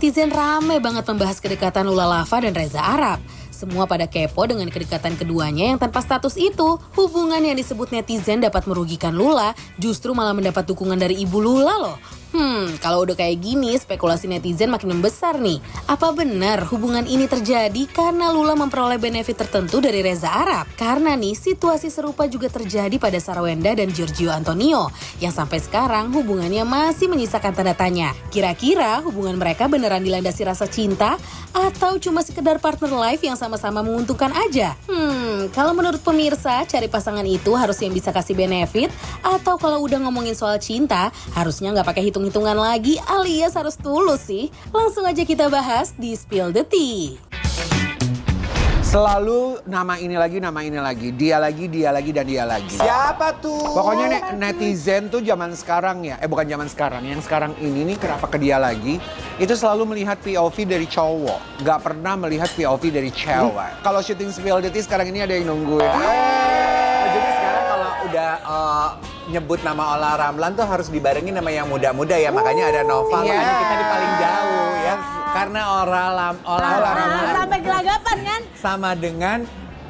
Netizen rame banget membahas kedekatan Lula Lava dan Reza Arab. Semua pada kepo dengan kedekatan keduanya yang tanpa status itu. Hubungan yang disebut netizen dapat merugikan Lula, justru malah mendapat dukungan dari ibu Lula loh. Kalau udah kayak gini, spekulasi netizen makin membesar nih. Apa benar hubungan ini terjadi karena Lula memperoleh benefit tertentu dari Reza Arab? Karena nih, situasi serupa juga terjadi pada Sarawenda dan Giorgio Antonio, yang sampai sekarang hubungannya masih menyisakan tanda tanya. Kira-kira hubungan mereka beneran dilandasi rasa cinta? Atau cuma sekedar partner life yang sama-sama menguntungkan aja? Kalau menurut pemirsa, cari pasangan itu harus yang bisa kasih benefit, atau kalau udah ngomongin soal cinta, harusnya nggak pakai hitung-hitungan lagi alias harus tulus sih. Langsung aja kita bahas di Spill the Tea. Selalu nama ini lagi, dia lagi, dan dia lagi. Siapa tuh? Pokoknya netizen tuh zaman sekarang ya, bukan zaman sekarang, yang sekarang ini nih kenapa ke dia lagi, itu selalu melihat POV dari cowok, nggak pernah melihat POV dari cewek. Kalau syuting Spill the Tea sekarang ini ada yang nungguin. Jadi sekarang kalau udah nyebut nama Ola Ramlan tuh harus dibarengin nama yang muda-muda ya. Makanya ada Nova, makanya kita di paling jauh ya. Karena Ola Ramlan sampai gelagapan kan? sama dengan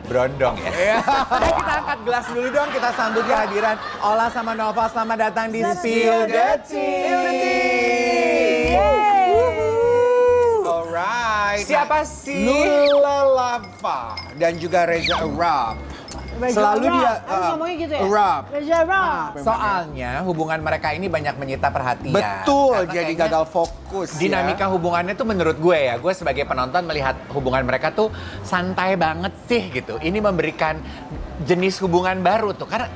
Brondong ya. Udah kita angkat gelas dulu dong, kita sambut kehadiran Ola sama Nova. Selamat datang di Spill the Tea. Alright. Siapa sih? Lula Lava dan juga Reza Arab. Selalu dia ngomongnya gitu ya? Arab. Reza Arab. Soalnya hubungan mereka ini banyak menyita perhatian. Betul, Karena jadi kayaknya gagal fokus dinamika ya. hubungannya tuh menurut gue ya, gue sebagai penonton melihat hubungan mereka tuh santai banget sih gitu. Ini memberikan jenis hubungan baru tuh, karena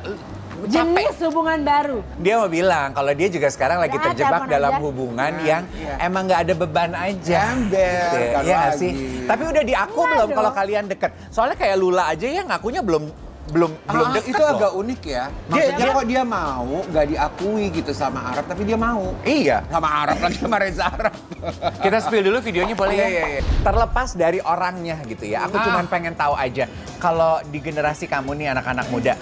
capek. Jenis hubungan baru. Dia mau bilang kalau dia juga sekarang lagi Ya, terjebak telepon dalam aja. hubungan yang emang nggak ada beban aja. Ember, Gitu ya. kan Iya nggak lagi. sih? Tapi udah diaku Iya belum dong. kalau kalian deket? Soalnya kayak Lula aja ya ngakunya belum deket Itu loh. agak unik ya. Maksudnya kok dia mau nggak diakui gitu sama Arab, tapi dia mau. Iya. Sama Arab lagi, sama Reza Arab. Kita spill dulu videonya boleh ya? Iya. Terlepas dari orangnya gitu ya, aku cuman pengen tahu aja. Kalau di generasi kamu nih anak-anak muda,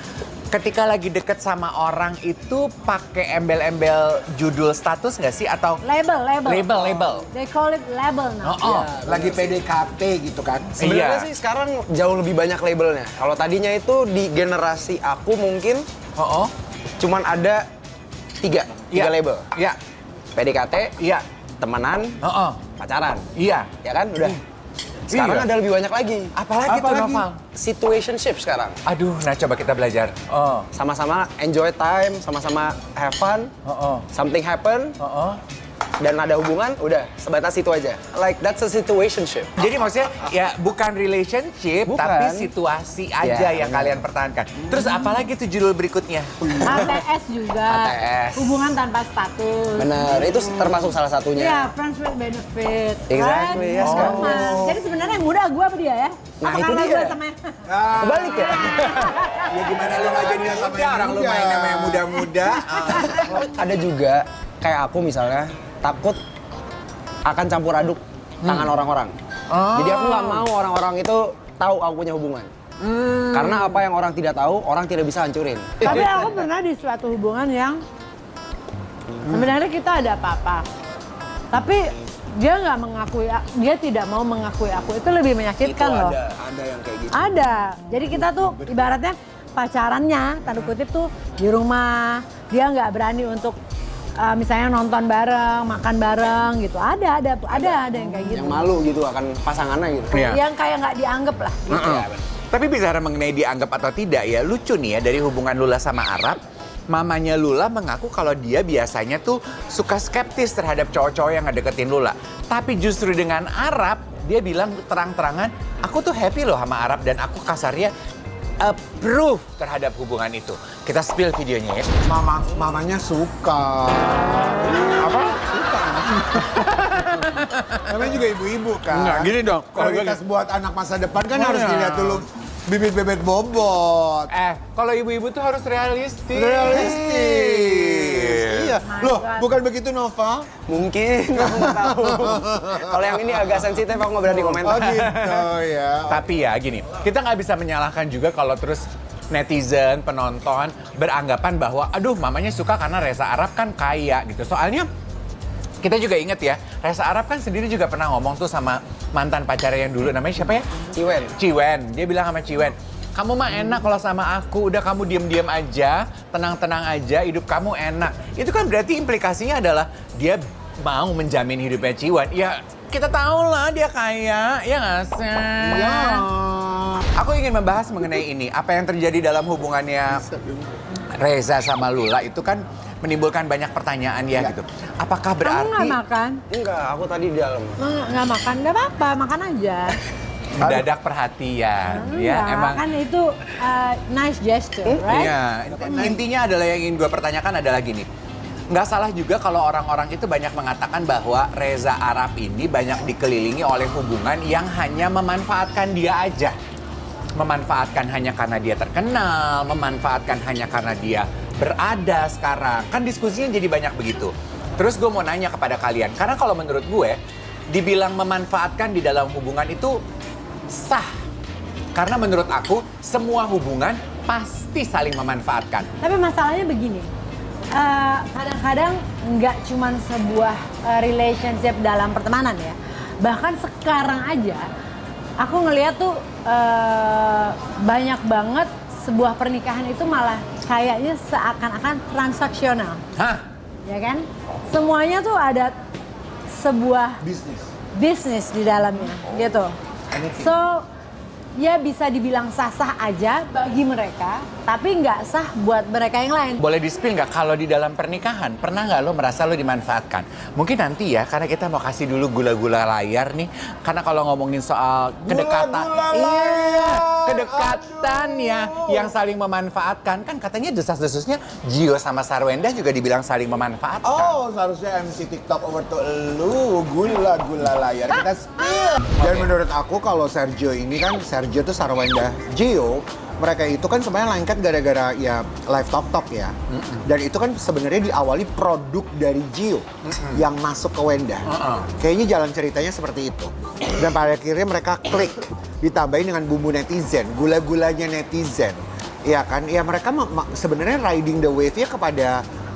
ketika lagi deket sama orang itu pakai embel-embel judul status nggak sih? Atau Label. label? They call it label now. Oh, Lagi PDKT gitu kan. Sebenarnya Iya. sih sekarang jauh lebih banyak labelnya. Kalau tadinya itu di generasi aku mungkin cuman ada tiga Iya. label. Iya, PDKT, iya, temenan, pacaran. iya. Ya kan? Udah. Sekarang Iya. ada lebih banyak lagi. Apalagi tuh Noval? Situationship sekarang. Aduh, nah coba kita belajar. Sama-sama enjoy time, sama-sama have fun, something happen, dan ada hubungan, udah sebatas itu aja. Like that's a situationship. Jadi maksudnya ya bukan relationship, Bukan. tapi situasi aja Ya, yang benar. kalian pertahankan. Terus apalagi tuh judul berikutnya? HTS juga. HTS. Hubungan tanpa status. Bener, itu termasuk salah satunya. Iya, friends with benefit. Exactly, Kan? yes, kan. Sama. Jadi sebenarnya yang muda gue apa dia ya? Nah, Apa itu karena dia. gue sama Kebalik ya? Ya gimana lu nggak jadi sama yang Orang lu main sama yang muda-muda. Ada juga kayak aku misalnya takut akan campur aduk tangan orang-orang. Jadi aku nggak mau orang-orang itu tahu aku punya hubungan. Karena apa yang orang tidak tahu, orang tidak bisa hancurin. Tapi aku pernah di suatu hubungan yang sebenarnya kita ada apa-apa. Tapi dia nggak mengakui, dia tidak mau mengakui aku. Itu lebih menyakitkan loh. Ada yang kayak gitu. Ada. Jadi kita tuh ibaratnya pacarannya, tanda kutip tuh di rumah. Dia nggak berani untuk misalnya nonton bareng, makan bareng gitu. Ada yang kayak gitu. Yang malu gitu akan pasangannya gitu. Iya. Yang kayak nggak dianggap lah. Gitu. Tapi bicara mengenai dianggap atau tidak ya, lucu nih ya dari hubungan Lula sama Arab. Mamanya Lula mengaku kalau dia biasanya tuh suka skeptis terhadap cowok-cowok yang ngedeketin Lula. Tapi justru dengan Arab, dia bilang terang-terangan, aku tuh happy loh sama Arab dan aku kasarnya approve terhadap hubungan itu. Kita spill videonya ya. Mamanya suka. Apa? Suka. Namanya juga ibu-ibu kan. Enggak, gini dong. Kualitas buat anak masa depan kan harus dilihat dulu bibit bebet bobot. Kalau ibu-ibu tuh harus realistis. Realistis. Iya. Loh, bukan begitu Nova? Mungkin, aku nggak tahu. Kalau yang ini agak sensitif, aku nggak berani komentar. Oh gitu ya. Tapi ya gini, kita nggak bisa menyalahkan juga kalau terus netizen, penonton beranggapan bahwa aduh mamanya suka karena Reza Arab kan kaya gitu. Soalnya Kita juga inget ya, Reza Arab kan sendiri juga pernah ngomong tuh sama mantan pacarnya yang dulu, namanya siapa ya? Ciwen. Ciwen. Dia bilang sama Ciwen, kamu mah enak kalau sama aku, udah kamu diem-diem aja, tenang-tenang aja, hidup kamu enak. Itu kan berarti implikasinya adalah dia mau menjamin hidupnya Ciwen. Ya kita tahu lah dia kaya, ya nggak sih? Ya. Aku ingin membahas mengenai ini, apa yang terjadi dalam hubungannya Reza sama Lula itu kan menimbulkan banyak pertanyaan ya gitu. Apakah Kamu berarti nggak makan? Enggak, aku tadi di dalam. Nggak makan, nggak apa-apa, makan aja. mendadak perhatian? Ya, Enggak, emang. kan itu nice gesture, right? Iya, intinya adalah yang ingin gue pertanyakan adalah gini. Nggak salah juga kalau orang-orang itu banyak mengatakan bahwa Reza Arab ini banyak dikelilingi oleh hubungan yang hanya memanfaatkan dia aja. Memanfaatkan hanya karena dia terkenal, memanfaatkan hanya karena dia berada sekarang. Kan diskusinya jadi banyak begitu. Terus gue mau nanya kepada kalian, karena kalau menurut gue, dibilang memanfaatkan di dalam hubungan itu sah. Karena menurut aku, semua hubungan pasti saling memanfaatkan. Tapi masalahnya begini, kadang-kadang nggak cuman sebuah relationship dalam pertemanan ya. Bahkan sekarang aja, aku ngeliat tuh banyak banget sebuah pernikahan itu malah kayaknya seakan-akan transaksional. Hah? Ya kan? Semuanya tuh ada sebuah bisnis di dalamnya gitu. So, ya bisa dibilang sah-sah aja bagi mereka, tapi nggak sah buat mereka yang lain. Boleh di-spill nggak kalau di dalam pernikahan, pernah nggak lo merasa lo dimanfaatkan? Mungkin nanti ya, karena kita mau kasih dulu gula-gula layar nih. Karena kalau ngomongin soal kedekatan, kedekatan ya, yang saling memanfaatkan. Kan katanya desas-desusnya Gio sama Sarwenda juga dibilang saling memanfaatkan. Oh, seharusnya MC TikTok over to lu, gula-gula layar kita spill. Dan menurut aku kalau Sergio ini kan, Sergio tuh Sarwenda Gio, mereka itu kan sebenarnya lengket gara-gara ya live talk ya. Dan itu kan sebenarnya diawali produk dari Gio yang masuk ke Wenda. Kayaknya jalan ceritanya seperti itu. Dan pada akhirnya mereka klik, ditambahin dengan bumbu netizen, gula-gulanya netizen. Iya kan, ya mereka sebenarnya riding the wave-nya kepada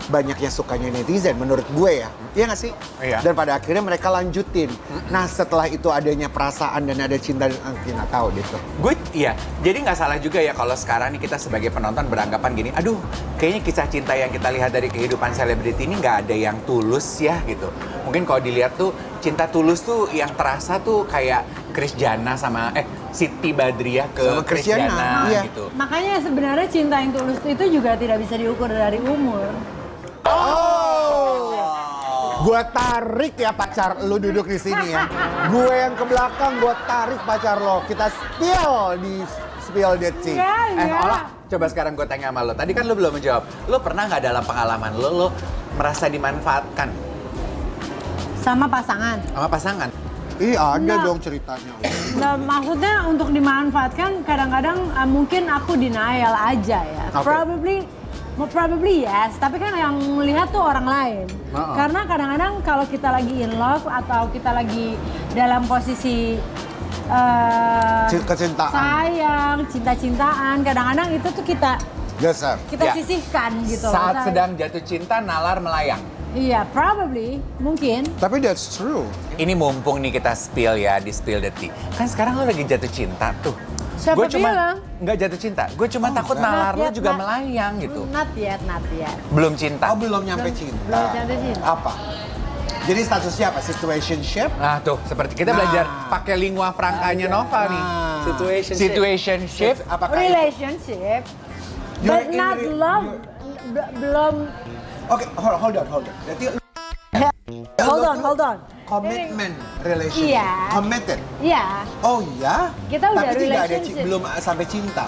banyaknya sukanya netizen menurut gue ya. Iya nggak sih? Iya. Dan pada akhirnya mereka lanjutin. Nah setelah itu adanya perasaan dan ada cinta, nggak tahu deh tuh. Gue, iya. Jadi nggak salah juga ya kalau sekarang nih kita sebagai penonton beranggapan gini, aduh, kayaknya kisah cinta yang kita lihat dari kehidupan selebriti ini nggak ada yang tulus ya gitu. Mungkin kalau dilihat tuh cinta tulus tuh yang terasa tuh kayak Christiana sama Siti Badriah ke Sama Christiana, iya. gitu. Makanya sebenarnya cinta yang tulus itu juga tidak bisa diukur dari umur. Gue tarik ya pacar lu duduk di sini ya. Gue yang ke belakang, gue tarik pacar lo. Kita spill the tea. Iya. Ola, coba sekarang gue tanya sama lo. Tadi kan lo belum menjawab. Lo pernah nggak dalam pengalaman lo merasa dimanfaatkan Sama pasangan. sama pasangan? Ih ada Nah. dong ceritanya. Nah, maksudnya untuk dimanfaatkan kadang-kadang mungkin aku denial aja ya. Oke. Probably yes, tapi kan yang melihat tuh orang lain. Karena kadang-kadang kalau kita lagi in love atau kita lagi dalam posisi Kecintaan. sayang, cinta-cintaan, kadang-kadang itu tuh kita Geser. Ya. sisihkan gitu. Saat Saya- sedang jatuh cinta, nalar melayang. Iya, probably, mungkin. Tapi that's true. Ini mumpung nih kita spill ya, di Spill the Tea. Kan sekarang lo lagi jatuh cinta tuh. Siapa Gue cuma bilang? nggak jatuh cinta. Gue cuma takut nalar lo Not yet, juga not- melayang gitu. Not yet. Belum cinta. Oh belum nyampe cinta. belum nyampe cinta. Apa? Jadi statusnya apa? Situationship? Nah tuh, seperti kita belajar pakai lingua francanya Nova nih. Situationship. Apakah itu? Relationship, You're but in not re- love. Belum. Oke, hold on. Berarti Hold on. commitment relationship. Iya. Committed. Iya, Oh iya? Kita udah Tapi tidak ada relationship. belum sampai cinta.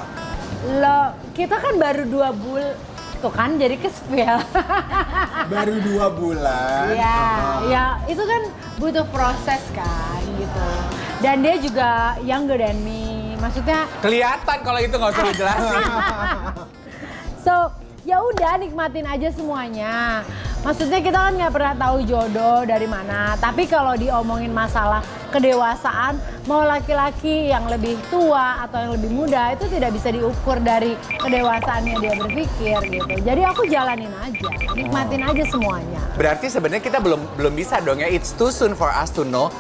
kita kan baru 2 bulan. Tuh kan jadi ke-spill. Baru 2 bulan. Iya, ya itu kan butuh proses kan gitu. Dan dia juga younger than me. Maksudnya, Kelihatan kalau itu nggak usah dijelasin. so ya udah nikmatin aja semuanya. Maksudnya kita kan nggak pernah tahu jodoh dari mana. Tapi kalau diomongin masalah kedewasaan, mau laki-laki yang lebih tua atau yang lebih muda itu tidak bisa diukur dari kedewasaannya dia berpikir gitu. Jadi aku jalanin aja, nikmatin aja semuanya. Berarti sebenarnya kita belum bisa dong ya. It's too soon for us to know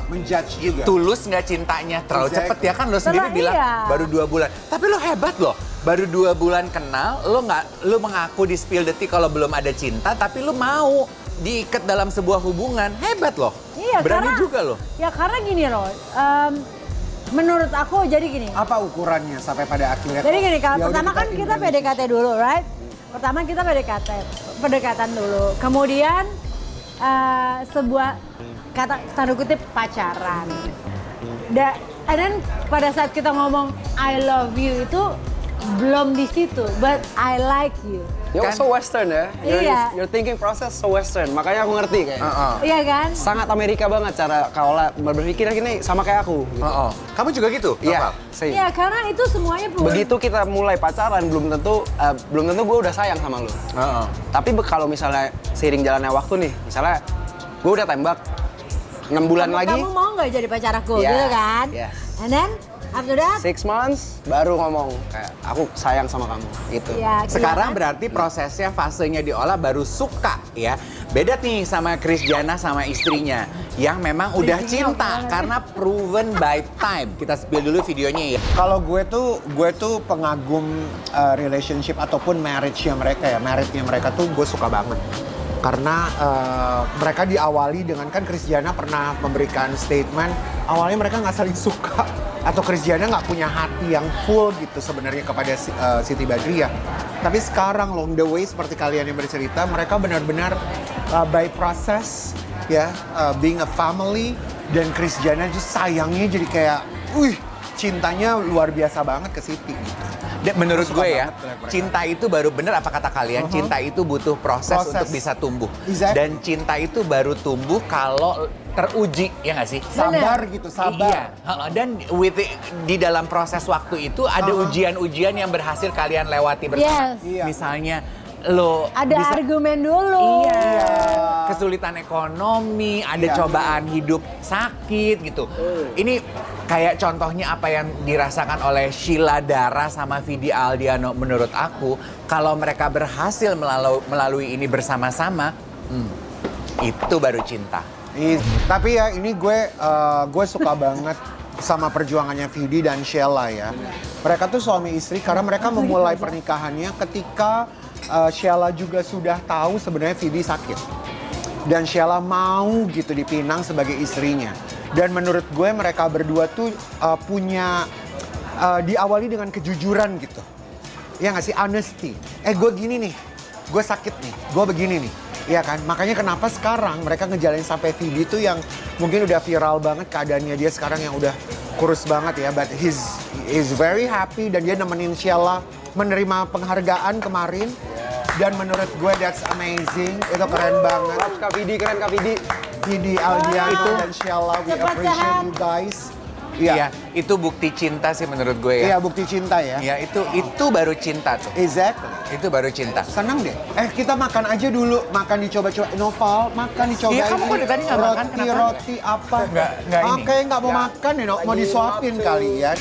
Menjudge juga. tulus nggak cintanya. Terlalu Exactly. cepet ya kan lo sendiri Terlalu bilang iya. baru 2 bulan. Tapi lo hebat loh. Baru 2 bulan kenal, lo mengaku di spill detik kalau belum ada cinta, tapi lo mau diikat dalam sebuah hubungan. Hebat loh. Iya, Berani karena, juga loh. Ya karena gini loh, menurut aku jadi gini. Apa ukurannya sampai pada akhirnya? Jadi gini, kalau Ya udah pertama kan kita PDKT dulu, right? Pertama kita pendekatan dulu. Kemudian sebuah kata tanda kutip pacaran. And then pada saat kita ngomong I love you itu belum di situ, but I like you. You're Kan? so western ya. Iya. Your thinking process so western. Makanya aku ngerti kayak. Iya kan? Sangat Amerika banget cara Kaola berpikir gini sama kayak aku. Gitu. Kamu juga gitu? Iya, Noval? same. Iya, karena itu semuanya Begitu kita mulai pacaran belum tentu gue udah sayang sama lu. Tapi kalau misalnya seiring jalannya waktu nih, misalnya gue udah tembak 6 bulan lagi, Kamu mau nggak jadi pacar aku, Iya, gitu kan? yes. And then after that, 6 months baru ngomong kayak aku sayang sama kamu gitu. ya Sekarang kelihatan. berarti prosesnya, fasenya diolah baru suka ya. Beda nih sama Kris Jana sama istrinya yang memang udah cinta karena proven by time. Kita spill dulu videonya ya. Kalau gue tuh pengagum relationship ataupun marriage-nya mereka ya. Marriage-nya mereka tuh gue suka banget. Karena mereka diawali dengan kan Kris Jana pernah memberikan statement awalnya mereka nggak saling suka atau Kris Jana nggak punya hati yang full gitu sebenarnya kepada Siti Badriah. Tapi sekarang along the way seperti kalian yang bercerita mereka benar-benar by process ya being a family dan Kris Jana itu sayangnya jadi kayak cintanya luar biasa banget ke Siti gitu. Dan menurut Suka gue ya, banget mereka. cinta itu baru bener apa kata kalian, cinta itu butuh proses untuk bisa tumbuh. Exactly. Dan cinta itu baru tumbuh kalau teruji, ya nggak sih? Sabar gitu, sabar. Iya. Dan di dalam proses waktu itu ada ujian-ujian yang berhasil kalian lewati bersama. Yes. Iya. Misalnya lo Ada bisa argumen dulu. Iya, kesulitan ekonomi, ada Iya. cobaan hidup sakit gitu. Ini kayak contohnya apa yang dirasakan oleh Sheila Dara sama Vidi Aldiano menurut aku. Kalau mereka berhasil melalui ini bersama-sama, itu baru cinta. Tapi ya ini gue suka banget sama perjuangannya Vidi dan Sheila ya. Mereka tuh suami istri karena mereka memulai pernikahannya ketika Sheila juga sudah tahu sebenarnya Vidi sakit. Dan Sheila mau gitu dipinang sebagai istrinya. Dan menurut gue mereka berdua tuh punya diawali dengan kejujuran gitu. Ya nggak sih, honesty. Gue gini nih, gue sakit nih, gue begini nih. Iya kan, makanya kenapa sekarang mereka ngejalanin sampai Vidi tuh yang mungkin udah viral banget keadaannya dia sekarang yang udah kurus banget ya. But he's very happy dan dia nemenin Sheila menerima penghargaan kemarin. Dan menurut gue that's amazing, itu keren banget. Props Kak Vidi, keren Kak Vidi. Vidi, Aldiano, dan Sheila, we Cepat appreciate sehat. you guys. Iya, itu bukti cinta sih menurut gue Iya, ya. bukti cinta ya. Iya, itu baru cinta tuh. Exactly. Itu baru cinta. Senang deh. Kita makan aja dulu, makan dicoba-coba. Noval, makan dicobain. Iya, kamu kok dari tadi nggak makan, kenapa? Roti apa? Nggak ini. Oke, nggak mau makan ya, mau disuapin kali ya.